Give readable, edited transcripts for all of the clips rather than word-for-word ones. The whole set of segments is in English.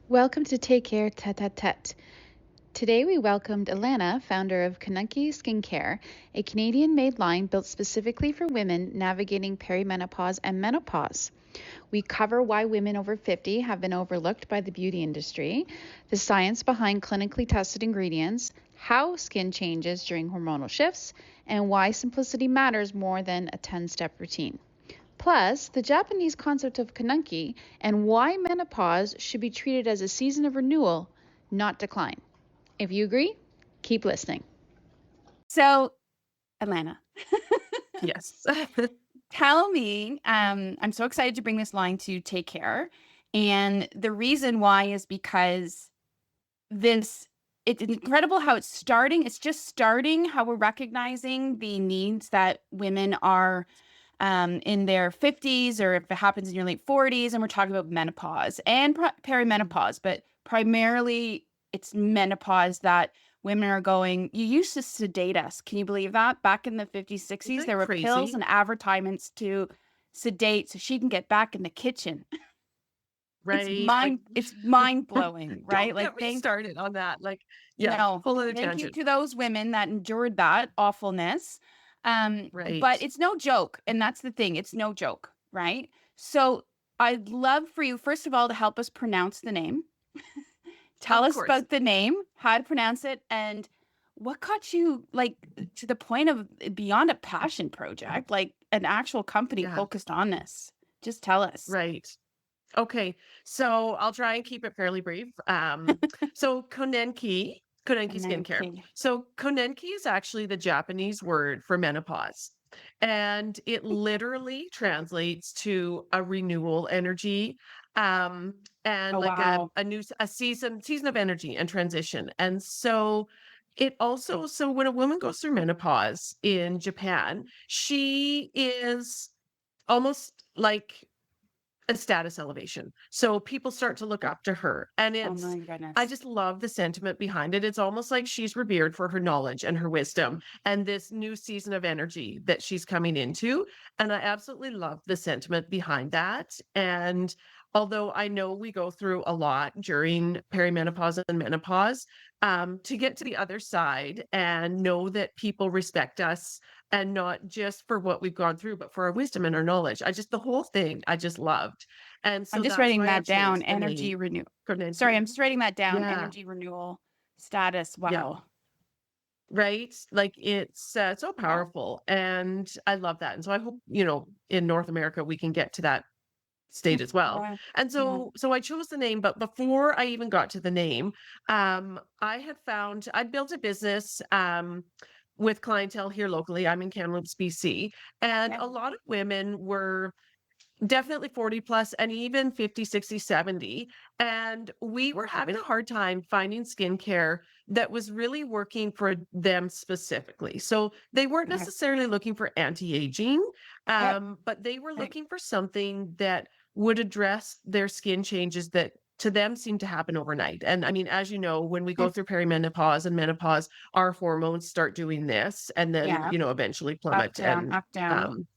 Welcome to Take Care Tete a Tete. Today we welcomed Alana, founder of Konenki Skincare, a Canadian made line built specifically for women navigating perimenopause and menopause. We cover why women over 50 have been overlooked by the beauty industry, the science behind clinically tested ingredients, how skin changes during hormonal shifts, and why simplicity matters more than a 10-step routine. Plus, the Japanese concept of kananki and why menopause should be treated as a season of renewal, not decline. If you agree, keep listening. So, Alana, Yes. tell me, I'm so excited to bring this line to Take Care. And the reason why is because this, it's incredible how it's starting. It's just starting, how we're recognizing the needs that women are in their 50s, or if it happens in your late 40s, and we're talking about menopause and perimenopause, but primarily it's menopause that women are going, you used to sedate us. Can you believe that? Back in the 50s, Isn't 60s, that there were pills crazy? and advertisements to sedate so she can get back in the kitchen. Right? Like, It's mind blowing, right? don't Like, get me thank started on that. Like, yeah, no, whole other thank you tangent. to those women that endured that awfulness. But Right. it's no joke, and that's the thing, it's no joke, right? So, I'd love for you, first of all, to help us pronounce the name. Tell Of us course. about the name, how to pronounce it, and what got you, like, to the point of beyond a passion project, like, an actual company Yeah, focused on this? Just tell us. right. Okay. So I'll try and keep it fairly brief. So Konenki Skincare. Konenki. So Konenki is actually the Japanese word for menopause. And it literally translates to a renewal energy, and Oh, like wow. a season of energy and transition. And so it also, so when a woman goes through menopause in Japan, she is almost like a status elevation. So people start to look up to her. And Oh my I goodness. just love the sentiment behind it. It's almost like she's revered for her knowledge and her wisdom and this new season of energy that she's coming into. And I absolutely love the sentiment behind that. And although I know we go through a lot during perimenopause and menopause, to get to the other side and know that people respect us, and not just for what we've gone through, but for our wisdom and our knowledge. The whole thing I just loved. And I'm so just that's writing why I that down. chose the Energy name renew. Sorry, Konenki. I'm just writing that down. Yeah. Energy renewal status. Yeah. Wow. Right? Like it's so Wow. powerful. And I love that. And so I hope, in North America, we can get to that state as well. Yeah. And Yeah. so I chose the name, but before I even got to the name, I'd built a business with clientele here locally. I'm in Kamloops, BC, and Yeah. a lot of women were definitely 40 plus and even 50, 60, 70. And we were having a hard time finding skincare that was really working for them specifically. So they weren't Okay. necessarily looking for anti-aging, Yep. but they were Okay. looking for something that would address their skin changes that to them seem to happen overnight. And I mean, as you know, when we go Mm. through perimenopause and menopause, our hormones start doing this and then, Yeah. eventually Up, plummet down, and up, down. um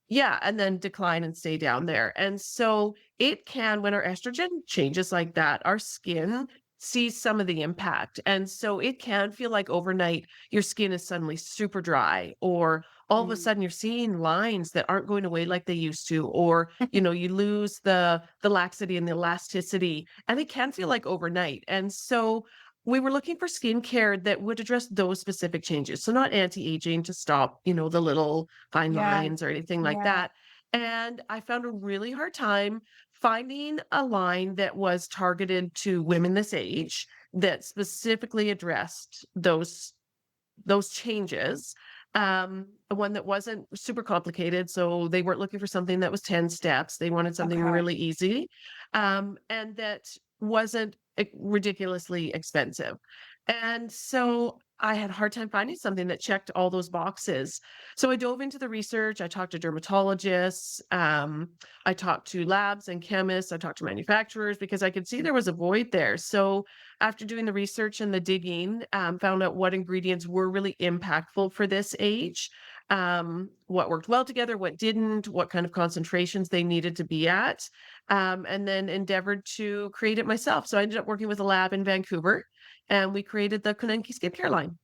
yeah, and then decline and stay down there. And so it can, when our estrogen changes like that, our skin sees some of the impact. And so it can feel like overnight your skin is suddenly super dry, or all of a Mm. sudden you're seeing lines that aren't going away like they used to, or you lose the laxity and the elasticity, and it can feel like overnight. And so we were looking for skincare that would address those specific changes. So not anti-aging to stop, the little fine Yeah. lines or anything like Yeah. that. And I found a really hard time finding a line that was targeted to women this age that specifically addressed those changes. One that wasn't super complicated. So they weren't looking for something that was 10 steps. They wanted something Okay. really easy, and that wasn't ridiculously expensive. And so I had a hard time finding something that checked all those boxes. So I dove into the research. I talked to dermatologists. I talked to labs and chemists. I talked to manufacturers because I could see there was a void there. So after doing the research and the digging, found out what ingredients were really impactful for this age. what worked well together, what didn't, what kind of concentrations they needed to be at, and then endeavored to create it myself. So I ended up working with a lab in Vancouver, and we created the Konenki Skincare line.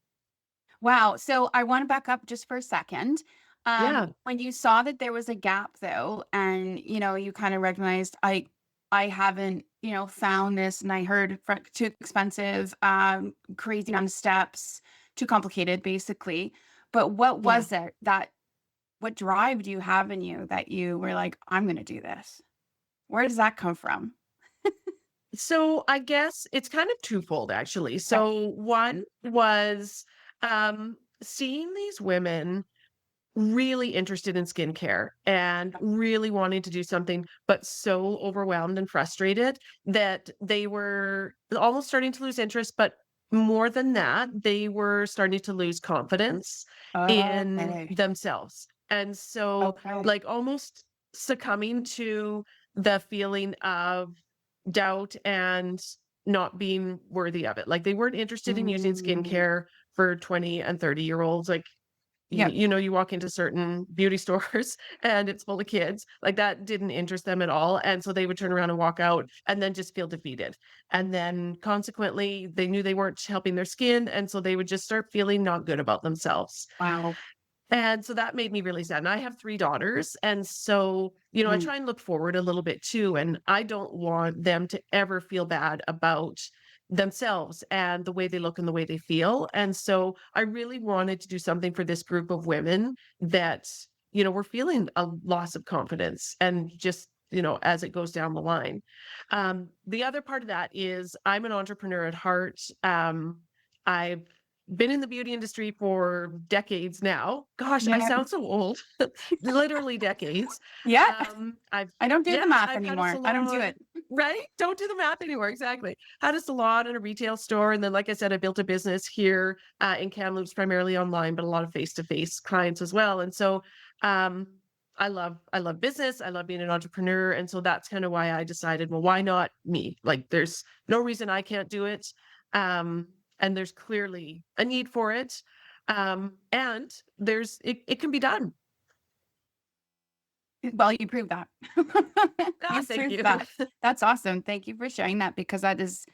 Wow. So I want to back up just for a second. Yeah, When you saw that there was a gap though, and you kind of recognized I haven't, found this and I heard too expensive, crazy on steps, too complicated basically. But what yeah. was it that what drive do you have in you that you were like, I'm gonna do this? Where does that come from? So I guess it's kind of twofold, actually. Okay. So one was seeing these women really interested in skincare and really wanting to do something, but so overwhelmed and frustrated that they were almost starting to lose interest. But more than that, they were starting to lose confidence in Okay. themselves. And so, Okay. like, almost succumbing to the feeling of doubt and not being worthy of it. Like, they weren't interested in using Mm, skincare for 20 and 30-year-olds. Like, yep. you walk into certain beauty stores and it's full of kids. Like, that didn't interest them at all. And so they would turn around and walk out and then just feel defeated. And then consequently, they knew they weren't helping their skin. And so they would just start feeling not good about themselves. Wow. And so that made me really sad. And I have 3 daughters, and so, I Mm, try and look forward a little bit too, and I don't want them to ever feel bad about themselves and the way they look and the way they feel, and so I really wanted to do something for this group of women that, were feeling a loss of confidence and just, as it goes down the line. The other part of that is I'm an entrepreneur at heart. I've been in the beauty industry for decades now. Gosh, I yeah. sound so old. Literally decades. Yeah. I've I don't do the yeah, math I've had a anymore. I don't do salon, it. right? Don't do the math anymore. Exactly. Had a salon and a retail store. And then, like I said, I built a business here in Kamloops, primarily online, but a lot of face-to-face clients as well. And so um, I love business. I love being an entrepreneur. And so that's kind of why I decided, well, why not me? Like, there's no reason I can't do it. And there's clearly a need for it. And it can be done. Well, you proved that. Ah, You thank proved you. that. That's awesome. Thank you for sharing that because that is,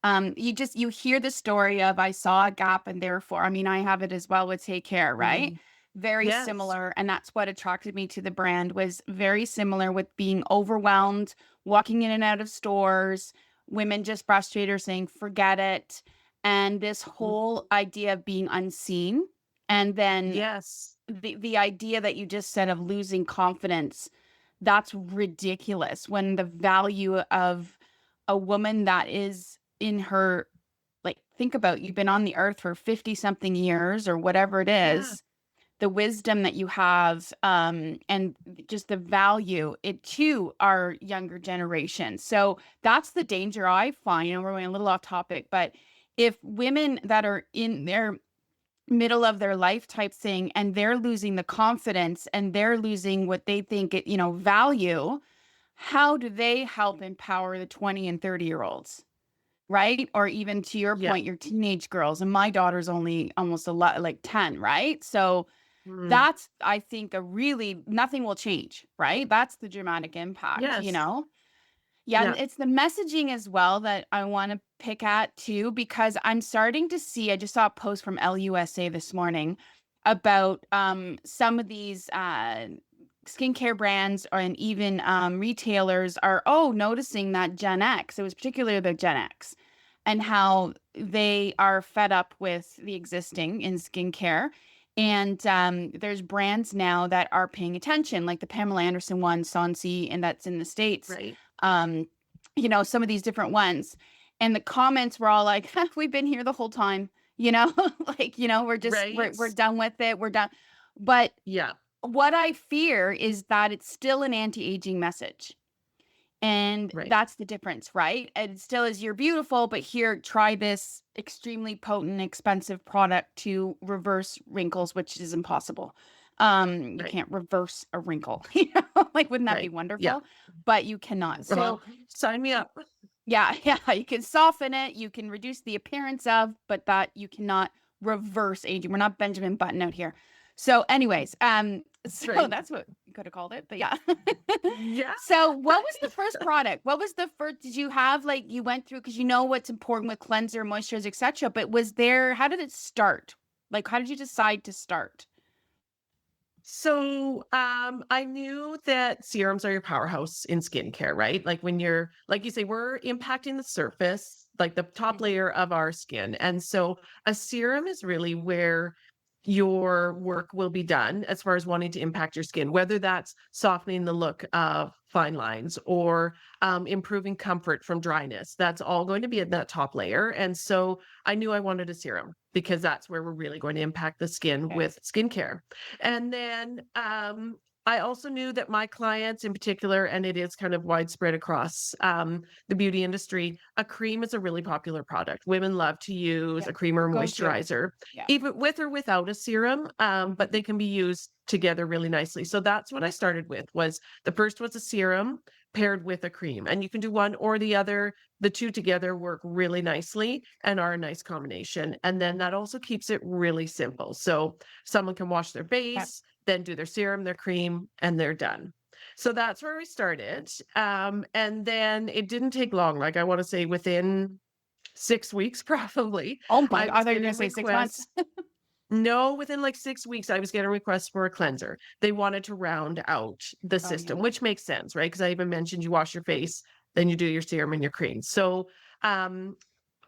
you hear the story of I saw a gap and therefore, I mean, I have it as well with Take Care, right? Mhm. Very Yes. similar. And that's what attracted me to the brand was very similar with being overwhelmed, walking in and out of stores, women just frustrated or saying, forget it. And this Mm. whole idea of being unseen. And then Yes. the idea that you just said of losing confidence, that's ridiculous when the value of a woman that is in her, like, think about you've been on the earth for 50 something years or whatever it Yeah. is, the wisdom that you have, and just the value it to our younger generation. So that's the danger I find. We're going a little off topic, but if women that are in their middle of their life type thing and they're losing the confidence and they're losing what they think it, value, how do they help empower the 20 and 30-year-olds, right? Or even to your Yeah. point, your teenage girls. And my daughter's only almost a lot like 10, right? So Mm. that's, I think, a really nothing will change, right? That's the dramatic impact, Yes. Yeah, and Yeah. it's the messaging as well that I want to pick at too, because I'm starting to see, I just saw a post from LUSA this morning about some of these skincare brands and even retailers are noticing that Gen X, it was particularly about Gen X, and how they are fed up with the existing in skincare. And there's brands now that are paying attention, like the Pamela Anderson one, Sansi, and that's in the States. Right. um some of these different ones, and the comments were all like, "Huh, we've been here the whole time," like, we're Right. done with it, we're done. But Yeah. what I fear is that it's still an anti-aging message, and Right. that's the difference, right? And it still is, you're beautiful, but here, try this extremely potent expensive product to reverse wrinkles, which is impossible. You Right. can't reverse a wrinkle. Like, wouldn't that be Right. Yeah. wonderful? But you cannot. Uh-huh. So Sign me up. yeah, yeah, you can soften it, you can reduce the appearance of, but that you cannot reverse aging. We're not Benjamin Button out here. So anyways, so Right. that's what you could have called it, but yeah. Yeah. So what was the first product? What was the first, did you have like, you went through, because you know what's important with cleanser, moisturizer, etc. But how did it start? Like, how did you decide to start? So, I knew that serums are your powerhouse in skincare, right? Like when you're, like you say, we're impacting the surface, like the top Mhm. layer of our skin. And so a serum is really where your work will be done as far as wanting to impact your skin, whether that's softening the look of fine lines or improving comfort from dryness. That's all going to be in that top layer. And so I knew I wanted a serum because that's where we're really going to impact the skin Okay. with skincare. And then I also knew that my clients in particular, and it is kind of widespread across the beauty industry, a cream is a really popular product. Women love to use Yeah. a cream or Go to. moisturizer, Yeah. even with or without a serum, but they can be used together really nicely. So that's what I started with. Was the first was a serum paired with a cream, and you can do one or the other. The two together work really nicely and are a nice combination. And then that also keeps it really simple. So someone can wash their Yeah. base, then do their serum, their cream, and they're done. So that's where we started. And then it didn't take long. Like I want to say within 6 weeks, probably, Oh my I God, I was thought you were gonna getting say 6 months. requests. No, within like 6 weeks, I was getting requests for a cleanser. They wanted to round out the Oh yeah. system, which makes sense, right? Because I even mentioned you wash your face, then you do your serum and your cream. So um,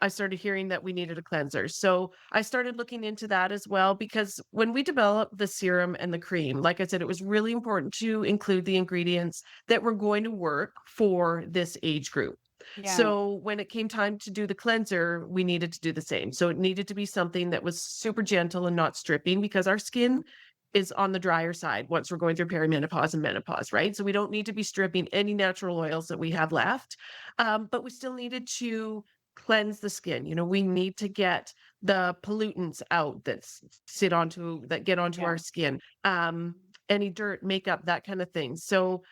I started hearing that we needed a cleanser. So I started looking into that as well, because when we developed the serum and the cream, like I said, it was really important to include the ingredients that were going to work for this age group. Yeah. So when it came time to do the cleanser, we needed to do the same. So it needed to be something that was super gentle and not stripping, because our skin is on the drier side once we're going through perimenopause and menopause, right? So we don't need to be stripping any natural oils that we have left, but we still needed to cleanse the skin. You know, we need to get the pollutants out that get onto Yeah. our skin. Any dirt, makeup, that kind of thing. So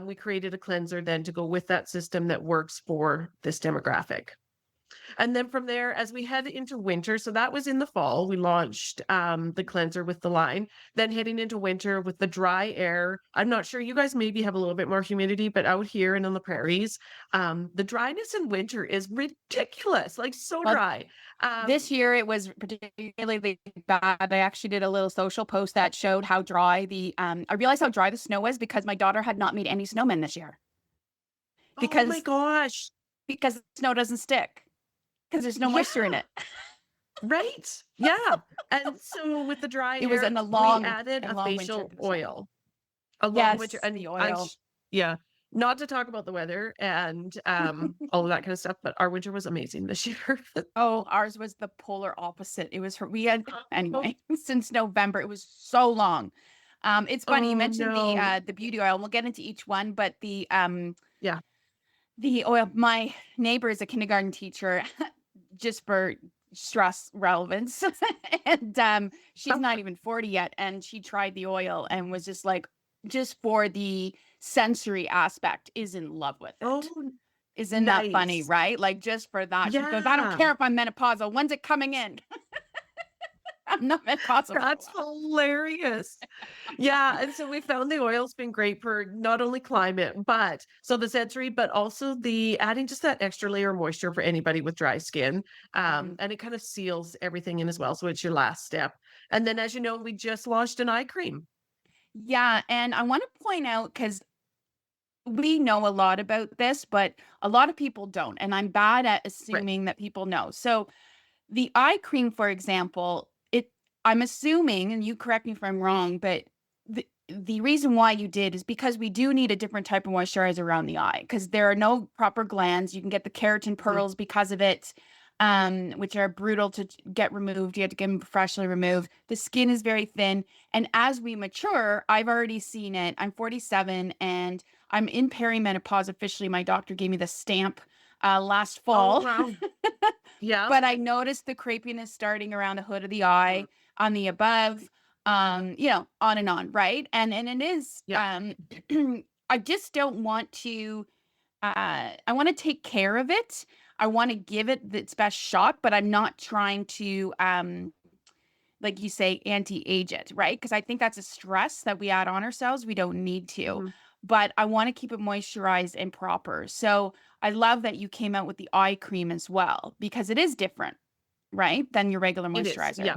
we created a cleanser then to go with that system that works for this demographic. And then from there, as we head into winter, so that was in the fall, we launched the cleanser with the line. Then heading into winter with the dry air. I'm not sure, you guys maybe have a little bit more humidity, but out here and on the prairies, the dryness in winter is ridiculous, like so Well, dry. this year it was particularly bad. I actually did a little social post that showed how dry I realized how dry the snow was because my daughter had not made any snowmen this year Oh my because gosh. snow doesn't stick because there's no Yeah, moisture in it. right. Yeah. And so with the dry It was air, in we added a a long winter facial for the snow. oil. A long winter, Yes, and the oil. yeah, not to talk about the weather and all of that kind of stuff, but our winter was amazing this year. Oh, ours was the polar opposite. It was we had Oh, anyway since November. It was so long. It's funny you oh mentioned no. the beauty oil, and we'll get into each one, but Yeah. the oil. My neighbor is a kindergarten teacher, just for stress relevance, and she's Oh, not even 40 yet, and she tried the oil and was just like, just for the sensory aspect, is in love with oh, it. Isn't that funny, nice. right? Like just for that, she goes, I don't Yeah. care if I'm menopausal. When's it coming in? I'm not menopausal for a That's while. hilarious. Yeah, and so we found the oil's been great for not only climate, but so the sensory, but also the adding just that extra layer of moisture for anybody with dry skin. Mhm. And it kind of seals everything in as well. So it's your last step. And then, as you know, we just launched an eye cream. Yeah, and I want to point out because we know a lot about this, but a lot of people don't, and I'm bad at Right. assuming that people know. So the eye cream, for example, I'm assuming, and you correct me if I'm wrong, but the reason why you did is because we do need a different type of moisturizer around the eye because there are no proper glands. You can get the keratin Mhm. pearls because of it, which are brutal to get removed. You have to get them professionally removed. The skin is very thin. And as we mature, I've already seen it. I'm 47 and I'm in perimenopause officially. My doctor gave me the stamp last Oh, fall. wow. Yeah. But I noticed the crepiness starting around the hood of the eye, Mhm. on the above, on and on, right? And it is, Yeah. I just don't want to, I want to take care of it. I want to give it its best shot, but I'm not trying to, like you say, anti-age it, right? Because I think that's a stress that we add on ourselves. We don't need to, Mhm. but I want to keep it moisturized and proper. So I love that you came out with the eye cream as well, because it is different, right, than your regular It is. moisturizer. Yeah.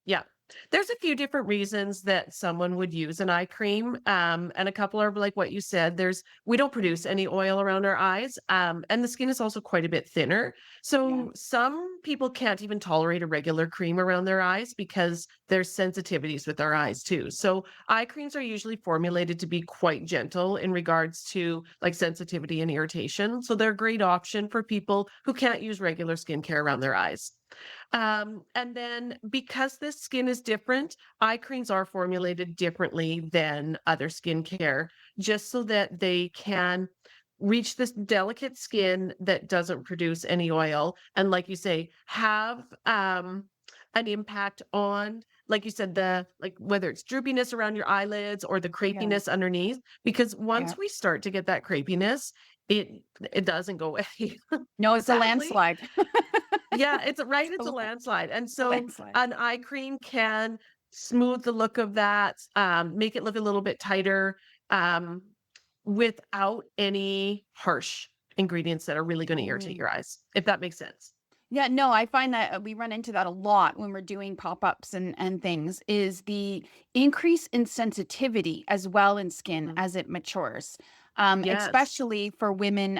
Yeah. There's a few different reasons that someone would use an eye cream. And a couple are like what you said. We don't produce any oil around our eyes. And the skin is also quite a bit thinner. Yeah. So some people can't even tolerate a regular cream around their eyes because there's sensitivities with our eyes too. So eye creams are usually formulated to be quite gentle in regards to like sensitivity and irritation. So they're a great option for people who can't use regular skincare around their eyes. And then because this skin is different, eye creams are formulated differently than other skincare, just so that they can reach this delicate skin that doesn't produce any oil. And like you say, have an impact on, like you said, the like whether it's droopiness around your eyelids or the Yeah. crepiness underneath, because Yeah. once we start to get that crepiness, it it doesn't go away. No, it's a Sadly, landslide. yeah, it's right, It's it's a landslide, and a so landslide. an eye cream can smooth the look of that, make it look a little bit tighter, um, without any harsh ingredients that are really gonna irritate Oh. your eyes, if that makes sense. Yeah, no, I find that we run into that a lot when we're doing pop-ups and things, is the increase in sensitivity as well in skin Mhm. as it matures. Yes. Especially for women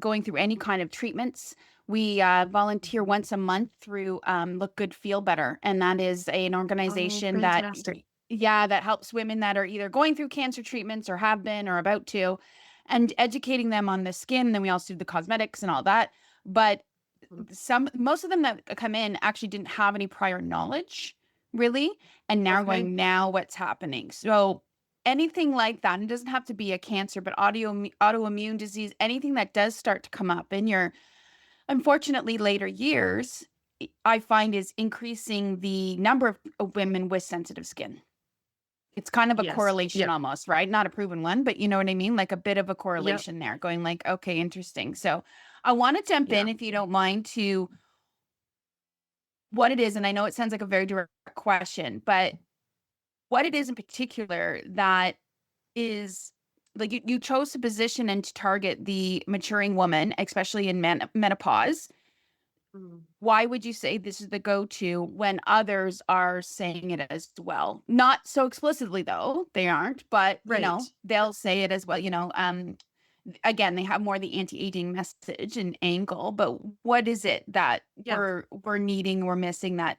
going through any kind of treatments. We volunteer Mhm. once a month through Look Good, Feel Better, and that is an Oh, organization that, fantastic. yeah, that helps women that are either going through cancer treatments or have been or about to, and educating them on the skin. Then we also do the cosmetics and all that. But Mhm. most of them that come in actually didn't have any prior knowledge, really, and now Okay. going, now what's happening? So anything like that, and it doesn't have to be a cancer, but autoimmune disease, anything that does start to come up in your unfortunately later years, I find is increasing the number of women with sensitive skin. It's kind of a Yes. correlation Yep. almost, right? Not a proven one, but you know what I mean? Like a bit of a Yep. correlation there, going like, okay, interesting. So I want to jump Yeah. in, if you don't mind, to what it is. And I know it sounds like a very direct question, but what it is in particular that is, like, you chose to position and to target the maturing woman, especially in menopause. Mhm. Why would you say this is the go-to when others are saying it as well? Not so explicitly, though, they aren't, but Right. they'll say it as well. Again, they have more the anti-aging message and angle, but what is it that Yeah. we're needing, we're missing, that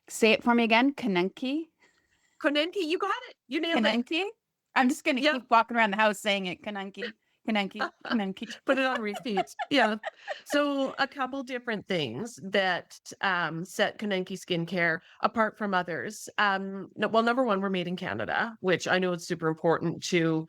say it for me again, Konenki? Konenki, you got it. You nailed it. Konenki? I'm just gonna Yep. keep walking around the house saying it, Konenki, Konenki, Konenki. Put it on repeat. Yeah. So a couple different things that set Konenki Skincare apart from others. No, well, number one, we're made in Canada, which I know is super important to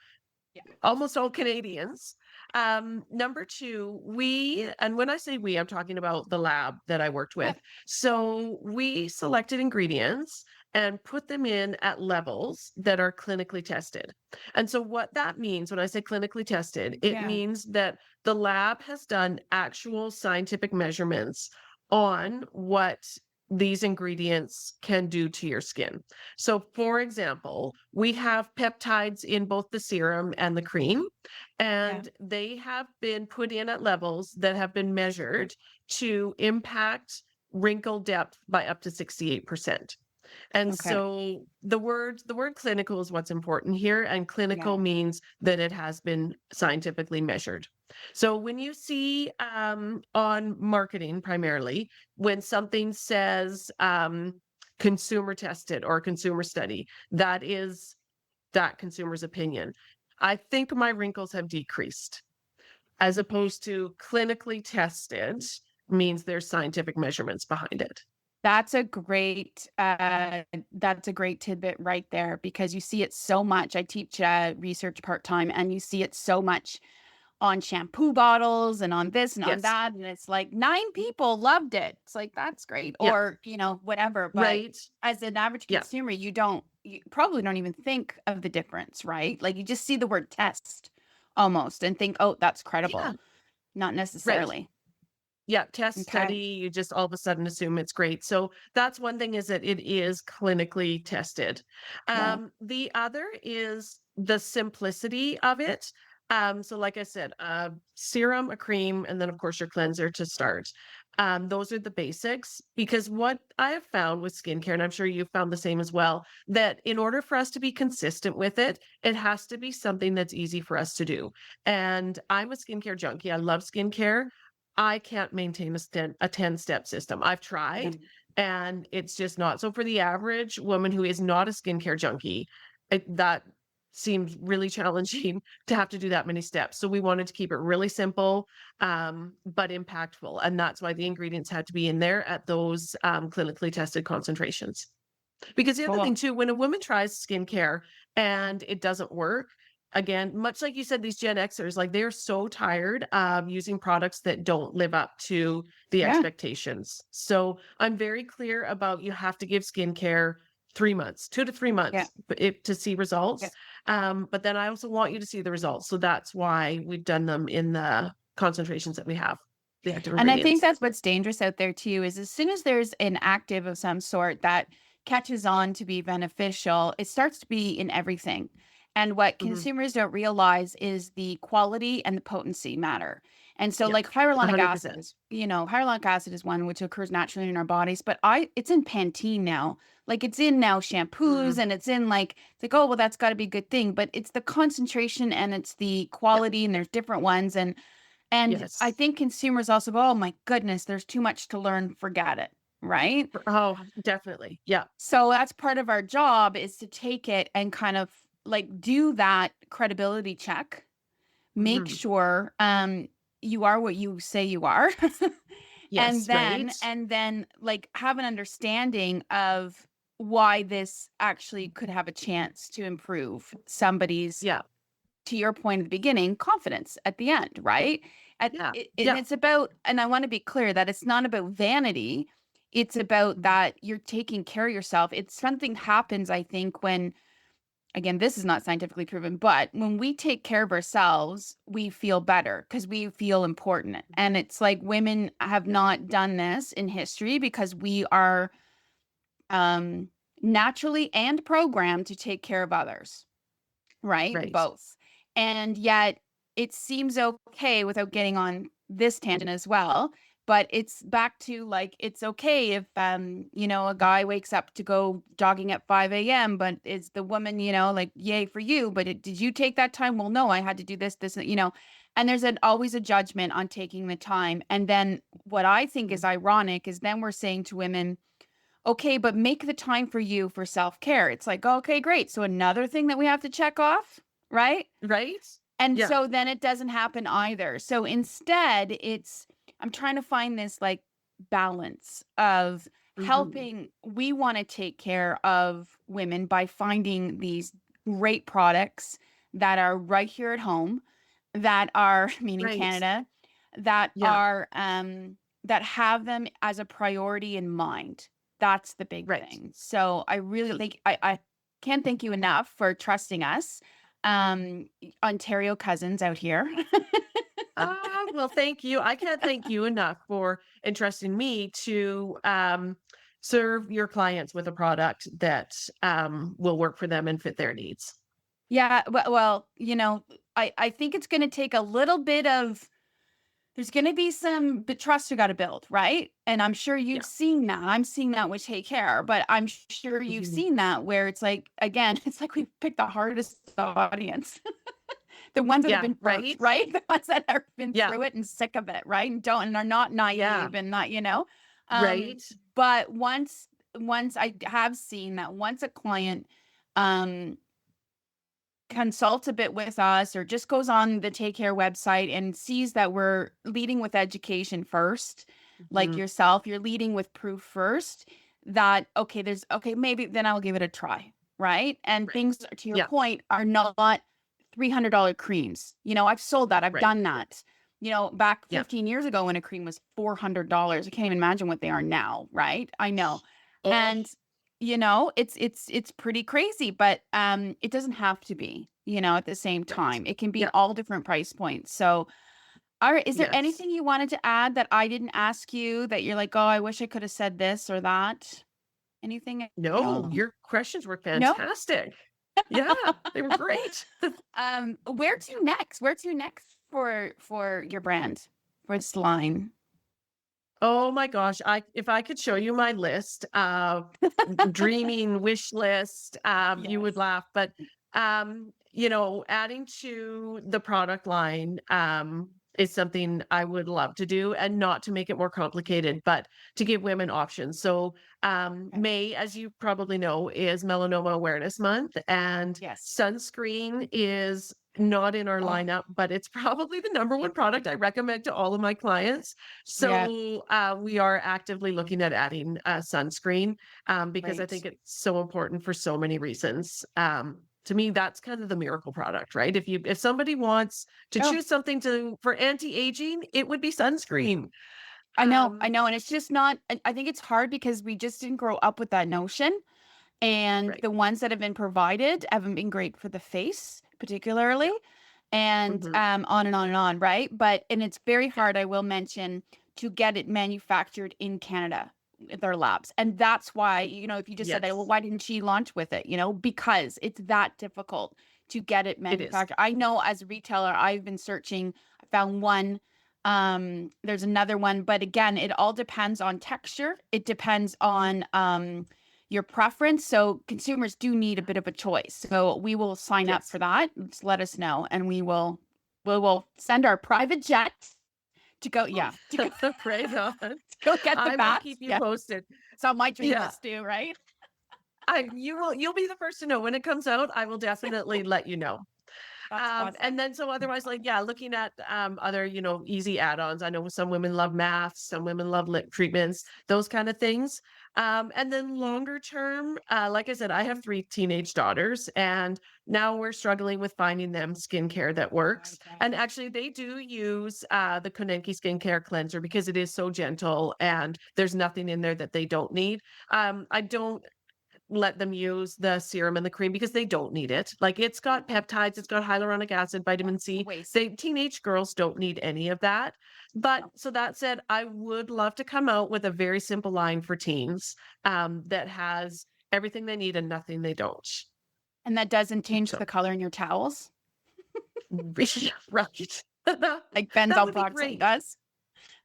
Yeah. almost all Canadians. Number two, and when I say we, I'm talking about the lab that I worked Yeah. with. So we selected ingredients and put them in at levels that are clinically tested. And so what that means when I say clinically tested, it Yeah. means that the lab has done actual scientific measurements on what these ingredients can do to your skin. So, for example, we have peptides in both the serum and the cream, Yeah. and they have been put in at levels that have been measured to impact wrinkle depth by up to 68%. And Okay. so the word clinical is what's important here, and clinical Yeah. means that it has been scientifically measured. So when you see on marketing primarily, when something says consumer tested or consumer study, that is that consumer's opinion. I think my wrinkles have decreased as opposed to clinically tested means there's scientific measurements behind it. That's a great tidbit right there, because you see it so much. I teach research part-time, and you see it so much on shampoo bottles and on this and on Yes. that, and it's like 9 people loved it. It's like, that's great, Yeah. or whatever, but Right. as an average Yeah. consumer, you probably don't even think of the difference, right? Like, you just see the word test almost and think, oh, that's Yeah. credible. Not Right. necessarily. Yeah, test Okay. study, you just all of a sudden assume it's great. So that's one thing, is that it is clinically tested. Yeah. The other is the simplicity of it. So like I said, serum, a cream, and then of course your cleanser to start. Those are the basics, because what I have found with skincare, and I'm sure you've found the same as well, that in order for us to be consistent with it, it has to be something that's easy for us to do. And I'm a skincare junkie. I love skincare. I can't maintain a 10-step system. I've tried, Mm. and it's just not. So for the average woman who is not a skincare junkie, that seems really challenging to have to do that many steps. So we wanted to keep it really simple, but impactful. And that's why the ingredients had to be in there at those clinically tested concentrations. Because the other Cool. thing too, when a woman tries skincare and it doesn't work, again, much like you said, these Gen Xers, like they're so tired of using products that don't live up to the Yeah. expectations. So I'm very clear about, you have to give skincare 3 months, 2 to 3 months, Yeah. to see Yeah. results. But then I also want you to see the results. So that's why we've done them in the concentrations that we have, the active And I think ingredients. that's what's dangerous out there too, is as soon as there's an active of some sort that catches on to be beneficial, it starts to be in everything. And what Mhm. consumers don't realize is the quality and the potency matter. And so Yeah, like hyaluronic acid 100%. is, hyaluronic acid is one which occurs naturally in our bodies, but it's in Pantene now. Like it's in now shampoos, Mhm. and it's like, oh, well, that's got to be a good thing, but it's the concentration and it's the Yeah. quality, and there's different ones. And I Yes. think consumers also go, "Oh my goodness, there's too much to learn, forget it." Right? Oh, definitely. Yeah. So that's part of our job, is to take it and kind of like do that credibility check, make Mhm. sure you are what you say you are. and Yes, right? then and then like have an understanding of why this actually could have a chance to improve somebody's, Yeah. to your point at the beginning, confidence at the end, right? Yeah. And Yeah. it's about, and I want to be clear that it's not about vanity. It's about Mhm. that you're taking care of yourself. It's something happens, I think, when, again, this is not scientifically proven, but when we take care of ourselves, we feel better because we feel important. And it's like women have Yeah. not done this in history because we are um, naturally and programmed to take care of others, right? Right. Both. And yet it seems okay, without getting on this tangent as well, but it's back to like it's okay if a guy wakes up to go jogging at 5 a.m., but is the woman, like, yay for you, but did you take that time? Well, no, I had to do this, and there's always a judgment on taking the time. And then what I think is Mhm. ironic is then we're saying to women, okay, but make the time for you for self-care. It's like, okay, great. So another thing that we have to check off, right? Right? And Yeah. so then it doesn't happen either. So instead, I'm trying to find this like balance of Mhm. helping. We want to take care of women by finding these great products that are right here at home, that are, meaning Right. Canada, that Yeah. are, that have them as a priority in mind. That's the big Right. thing. So I really like, I can't thank you enough for trusting us. Ontario cousins out here. Well, thank you. I can't thank you enough for entrusting me to serve your clients with a product that will work for them and fit their needs. Yeah, well, I think it's going to take a little bit of, there's going to be some trust you got to build, right? And I'm sure you've Yeah. seen that. I'm seeing that with Take Care, but I'm sure you've Mhm. seen that where it's like, again, it's like we picked the hardest audience, the ones that have Yeah. been burnt, Right? right? The ones that have been Yeah. through it and sick of it, right? And are not Yeah. naive and not. Um, Right? but once I have seen that, once a client um consults a bit with us or just goes on the Take Care website and sees that we're leading with education first, like Mhm. yourself, you're leading with proof first, that okay, maybe then I'll give it a try, right? And Right. things, to your Yeah. point, are not $300 creams. I've sold that, I've Right. done that. Back Yeah. 15 years ago when a cream was $400, I can't even imagine what they are now, right? I know. Oh, And it's pretty crazy, but it doesn't have to be, at the same right. time. It can be Yeah. all different price points. So All right. Is there Yes. anything you wanted to add that I didn't ask you that you're like, oh, I wish I could have said this or that? Anything at No, all? your questions were No? fantastic. Yeah, they were great. Where to next? Where to next for your brand, for this line? Oh my gosh, if I could show you my list, dreaming wish list, you would Yes. laugh. But adding to the product line is something I would love to do, and not to make it more complicated, but to give women options. So Okay. May, as you probably know, is Melanoma Awareness Month, and Yes. sunscreen is not in our Oh, lineup, but it's probably the number one product I recommend to all of my clients. yeah. So we are actively looking at adding sunscreen because I think Great. it's so important for so many reasons. To me, that's kind of the miracle product, right? If somebody wants to Oh, choose something for anti-aging, it would be sunscreen. I Um, know. And it's just not, I think it's hard because we just didn't grow up with that notion. And right. the ones that have been provided haven't been great for the face, particularly, Yeah. and Hmm. on and on and on, right? And it's very hard, I will mention, to get it manufactured in Canada with our labs. And that's why, if you just said that, well, Yes, why didn't she launch with it? Because it's that difficult to get it it is. manufactured. I know as a retailer, I've been searching, I found one. There's another one, but again, it all depends on texture. It depends on your preference. So consumers do need a bit of a choice. So we will sign up for Yes. that. Just let us know, and we will send our private jet to go. Yeah, to go, Right on. go get the I will bats. keep you Yeah, posted. it's on my dream Yeah. list too, right? You'll be the first to know when it comes out. I will definitely let you know. That's And awesome. then so otherwise, like, yeah, looking at other, easy add-ons. I know some women love masks, some women love lip treatments, those kind of things. And then longer term, like I said, I have 3 teenage daughters, and now we're struggling with finding them skincare that works. Okay. And actually, they do use the Konenki Skincare cleanser because it is so gentle and there's nothing in there that they don't need. I don't let them use the serum and the cream because they don't need it. Like, it's got peptides, it's got hyaluronic acid, Yeah, vitamin it's a C. waste. They teenage girls don't need any of that. But No. so that said, I would love to come out with a very simple line for teens that has everything they need and nothing they don't. And that doesn't change So the color in your towels, right. like That benzoyl would be peroxide great. does.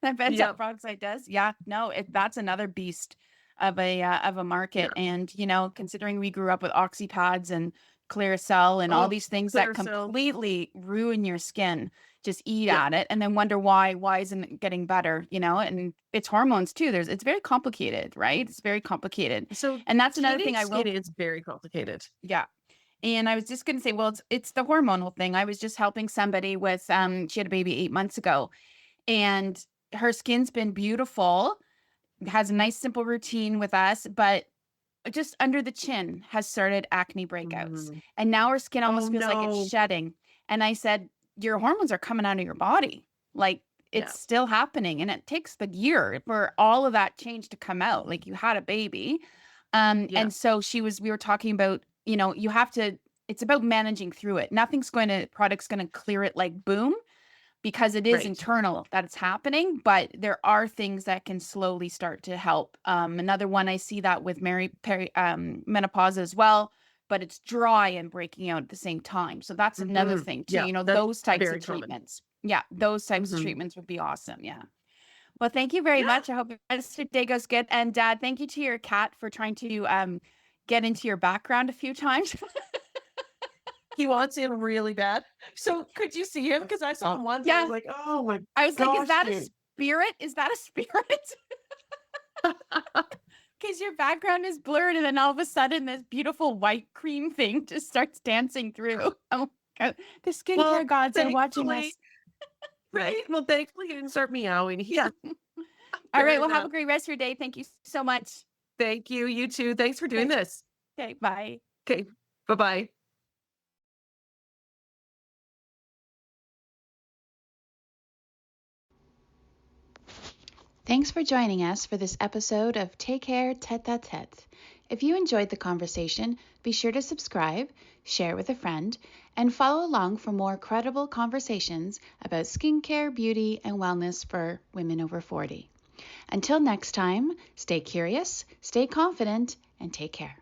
That benzoyl Yep. peroxide does. Yeah, no, that's another beast of a Yeah. market. And considering we grew up with oxypads and Clearasil and all Oh, these things that clear cell. completely ruin your skin, just eat Yeah. at it and then wonder why isn't it getting better? And it's hormones too. It's very complicated, right? It's very complicated. So And that's another thing teenage I skin will, is very complicated. yeah. And I was just going to say, well, it's the hormonal thing. I was just helping somebody with she had a baby 8 months ago, and her skin's been beautiful, has a nice simple routine with us, but just under the chin has started acne breakouts. Mm. And now her skin Oh almost feels like it's no. shedding. And I said, your hormones are coming out of your body. Like, Yeah. it's still happening. And it takes the year for all of that change to come out. Like, you had a baby. Yeah. And so we were talking about, you have to, it's about managing through it. Product's going to clear it like boom, because it is Right. internal that it's happening, but there are things that can slowly start to help. Another one, I see that with menopause as well, but it's dry and breaking out at the same time. So that's another Mhm. thing too. Yeah, that's Those types of very common. treatments. Yeah, those types of Mhm. treatments would be awesome. Yeah. Well, thank you very Yeah, much. I hope your rest of your day goes good. And thank you to your cat for trying to get into your background a few times. he wants in really bad. So could you see him? Because I saw him once, I was Yeah. like, "Oh my I was like, is gosh, that a dude." spirit? Is that a spirit? Because your background is blurred, and then all of a sudden, this beautiful white cream thing just starts dancing through. Oh, God. The skincare Well, gods are watching thankfully, us. right? Well, thankfully, he didn't start meowing. Yeah, All fair right. Well, have a enough. great rest of your day. Thank you so much. Thank you. You too. Thanks for doing Okay. this. Okay. Bye. Okay, bye-bye. Thanks for joining us for this episode of Take Care Tete a Tete. If you enjoyed the conversation, be sure to subscribe, share with a friend, and follow along for more credible conversations about skincare, beauty, and wellness for women over 40. Until next time, stay curious, stay confident, and take care.